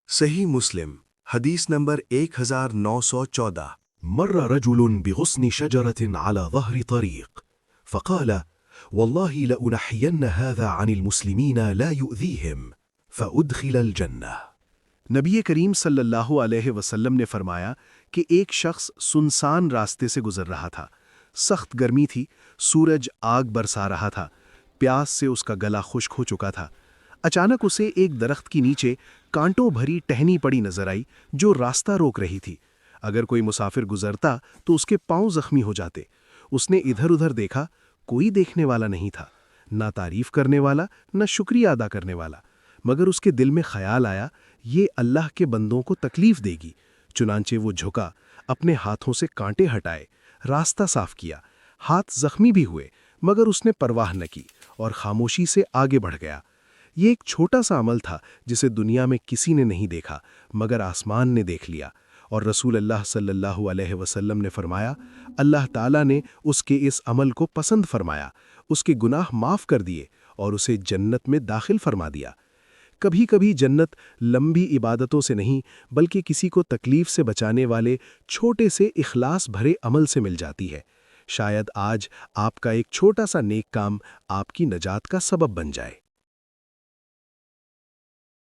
صحیح مسلم حدیث نمبر 1914 مر رجل بغصن شجرة على ظهر طريق فقال والله لأنحين هذا عن المسلمين لا يؤذيهم فأدخل الجنة. نبی کریم صلی اللہ علیہ وسلم نے فرمایا کہ ایک شخص سنسان راستے سے گزر رہا تھا. سخت گرمی تھی، سورج آگ برسا رہا تھا، پیاس سے اس کا گلا خشک ہو چکا تھا. اچانک اسے ایک درخت کی نیچے کانٹوں بھری ٹہنی پڑی نظر آئی جو راستہ روک رہی تھی. اگر کوئی مسافر گزرتا تو اس کے پاؤں زخمی ہو جاتے. اس نے ادھر ادھر دیکھا، کوئی دیکھنے والا نہیں تھا، نہ تعریف کرنے والا نہ شکریہ ادا کرنے والا. مگر اس کے دل میں خیال آیا یہ اللہ کے بندوں کو تکلیف دے گی. چنانچہ وہ جھکا، اپنے ہاتھوں سے کانٹے ہٹائے، راستہ صاف کیا. ہاتھ زخمی بھی ہوئے مگر اس نے پرواہ نہ کی اور خاموشی سے آگے بڑھ گیا. یہ ایک چھوٹا سا عمل تھا جسے دنیا میں کسی نے نہیں دیکھا مگر آسمان نے دیکھ لیا. اور رسول اللہ صلی اللہ علیہ وسلم نے فرمایا اللہ تعالیٰ نے اس کے اس عمل کو پسند فرمایا، اس کے گناہ معاف کر دیے اور اسے جنت میں داخل فرما دیا. کبھی کبھی جنت لمبی عبادتوں سے نہیں بلکہ کسی کو تکلیف سے بچانے والے چھوٹے سے اخلاص بھرے عمل سے مل جاتی ہے. شاید آج آپ کا ایک چھوٹا سا نیک کام آپ کی نجات کا سبب بن جائے.